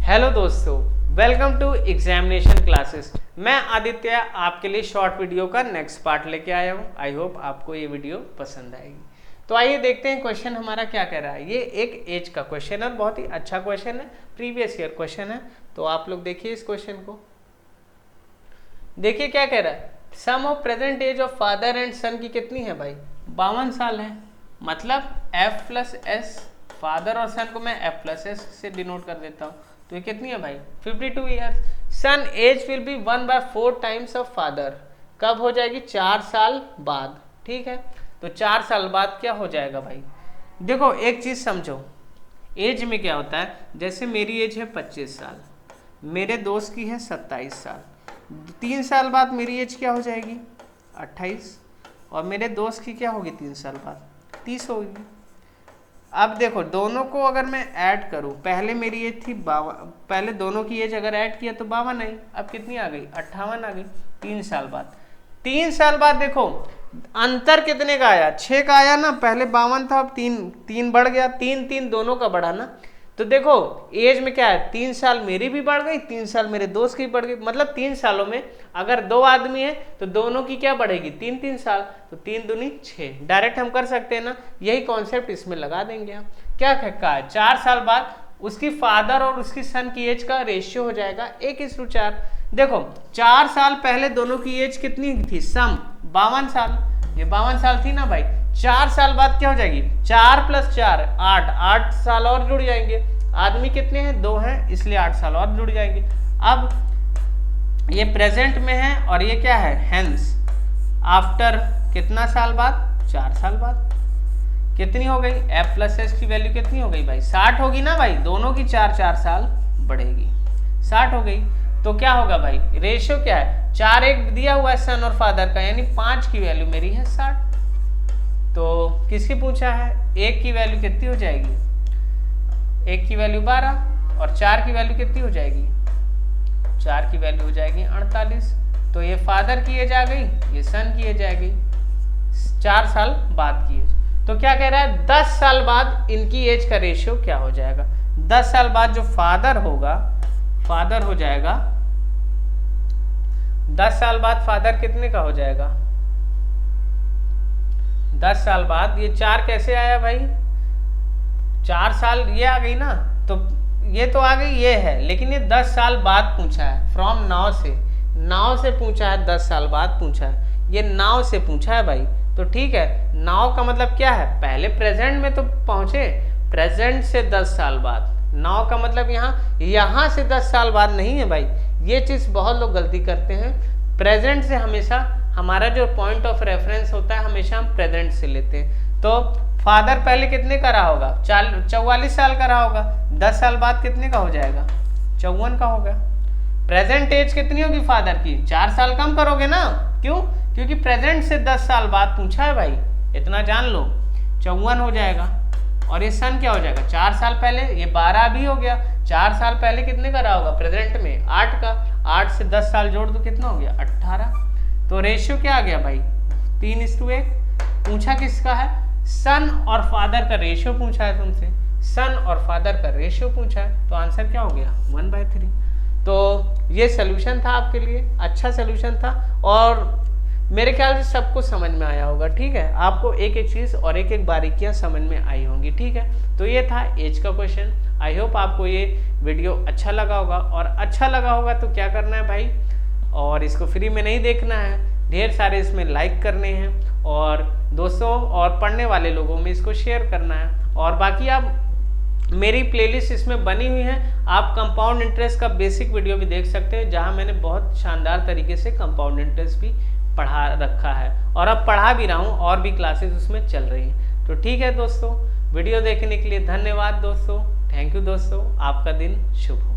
Hello दोस्तों, welcome to examination classes. मैं आदित्य आपके लिए शॉर्ट वीडियो का नेक्स्ट पार्ट लेके आया हूँ। आई होप आपको ये वीडियो पसंद आएगी। तो आइए देखते हैं क्वेश्चन हमारा क्या कह रहा है। ये एक एज का क्वेश्चन है और बहुत ही अच्छा क्वेश्चन है, प्रीवियस ईयर क्वेश्चन है। तो आप लोग देखिए इस क्वेश्चन को। देखिए क्या कह रहा है, sum of present age of father and son की कितनी है भाई? 52 साल है। मतलब F प्लस एस, फादर और सन को मैं F प्लस एस से डिनोट कर देता हूँ। तो ये कितनी है भाई? 52 years. Son age will be 1/4 times of father. कब हो जाएगी? 4 साल बाद। ठीक है, तो 4 साल बाद क्या हो जाएगा भाई? देखो एक चीज समझो, एज में क्या होता है। जैसे मेरी एज है 25 साल, मेरे दोस्त की है 27 साल। 3 साल बाद मेरी एज क्या हो जाएगी? 28। और मेरे दोस्त की क्या होगी 3 साल बाद? 30 होगी। अब देखो दोनों को अगर मैं ऐड करूं, पहले मेरी एज थी 52, पहले दोनों की एज अगर ऐड किया तो 52 आई। अब कितनी आ गई? 58 आ गई। 3 साल बाद, 3 साल बाद देखो अंतर कितने का आया? 6 का आया ना। पहले 52 था, अब 3 बढ़ गया। 3 दोनों का बढ़ा ना। तो देखो एज में क्या है, 3 साल मेरी भी बढ़ गई, 3 साल मेरे दोस्त की बढ़ गई। मतलब 3 सालों में अगर 2 आदमी है तो दोनों की क्या बढ़ेगी? 3 साल। तो 3 दूनी 6। डायरेक्ट हम कर सकते हैं ना, यही कॉन्सेप्ट इसमें लगा देंगे हम। क्या कहा है? 4 साल बाद उसकी फादर और उसकी सन की एज का रेशियो हो जाएगा 1:4। देखो 4 साल पहले दोनों की एज कितनी थी? सम 52 साल। ये 52 साल थी ना भाई। 4 साल बाद क्या हो जाएगी? 4 + 4 8, 8 साल और जुड़ जाएंगे। आदमी कितने हैं? 2 हैं, इसलिए 8 साल और जुड़ जाएंगे। अब ये प्रेजेंट में है और ये क्या है? हेंस। आफ्टर कितना साल बाद? 4 साल बाद। कितनी हो गई? F + S की वैल्यू कितनी हो गई भाई? 60 होगी ना भाई। दोनों की 4 साल बढ़ेगी, 60 हो गई। तो क्या होगा भाई? रेशियो क्या है? 4 1 दिया हुआ है सन और फादर का, यानी 5 की वैल्यू मेरी है 60। तो किसकी पूछा है? 1 की वैल्यू कितनी हो जाएगी? 1 की वैल्यू 12 और 4 की वैल्यू कितनी हो जाएगी? 4 की वैल्यू हो जाएगी 48। तो ये फादर की एज आ गई, ये सन की एज आ गई, 4 साल बाद की एज। तो क्या कह रहा है? 10 साल बाद इनकी एज का रेशियो क्या हो जाएगा? 10 साल बाद जो फादर होगा, फादर हो जाएगा 10 साल बाद फादर कितने का हो जाएगा? 10 साल बाद ये 4 कैसे आया भाई? 4 साल ये आ गई ना, तो ये तो आ गई, ये है। लेकिन ये 10 साल बाद पूछा है, फ्रॉम नाउ से। नाउ से पूछा है, 10 साल बाद पूछा है। ये नाउ से पूछा है भाई। तो ठीक है, नाउ का मतलब क्या है? पहले प्रेजेंट में तो पहुंचे, प्रेजेंट से 10 साल बाद। नाउ का मतलब यहाँ से 10 साल बाद नहीं है भाई। ये चीज बहुत लोग गलती करते हैं। प्रेजेंट से हमेशा हमारा जो पॉइंट ऑफ रेफरेंस होता है, हमेशा हम प्रेजेंट से लेते हैं। तो फादर पहले कितने का रहा होगा? 44 साल का रहा होगा। 10 साल बाद कितने का हो जाएगा? 54 का होगा। प्रेजेंट एज कितनी होगी फादर की? 4 साल कम करोगे ना। क्यों? क्योंकि प्रेजेंट से 10 साल बाद पूछा है भाई, इतना जान लो। 54 हो जाएगा। और ये सन क्या हो जाएगा? 4 साल पहले, ये 12 भी हो गया। 4 साल पहले कितने का रहा होगा प्रेजेंट में? 8 का। 8 से 10 साल जोड़ दो, कितना हो गया? 18। तो रेशियो क्या आ गया भाई? 3:1। पूछा किसका है? सन और फादर का रेशियो पूछा है तुमसे। सन और फादर का रेशियो पूछा है, तो आंसर क्या हो गया? 1/3। तो ये सोल्यूशन था आपके लिए, अच्छा सोल्यूशन था और मेरे ख्याल से सबको समझ में आया होगा। ठीक है, आपको एक एक चीज़ और एक एक बारीकियां समझ में आई होंगी। ठीक है, तो ये था एज का क्वेश्चन। आई होप आपको ये वीडियो अच्छा लगा होगा, और अच्छा लगा होगा तो क्या करना है भाई, और इसको फ्री में नहीं देखना है, ढेर सारे इसमें लाइक करने हैं और दोस्तों और पढ़ने वाले लोगों में इसको शेयर करना है। और बाकी आप मेरी प्लेलिस्ट इसमें बनी हुई है, आप कंपाउंड इंटरेस्ट का बेसिक वीडियो भी देख सकते हैं, जहां मैंने बहुत शानदार तरीके से कंपाउंड इंटरेस्ट भी पढ़ा रखा है और अब पढ़ा भी रहा हूँ, और भी क्लासेस उसमें चल रही हैं। तो ठीक है दोस्तों, वीडियो देखने के लिए धन्यवाद दोस्तों। थैंक यू दोस्तों, आपका दिन शुभ हो।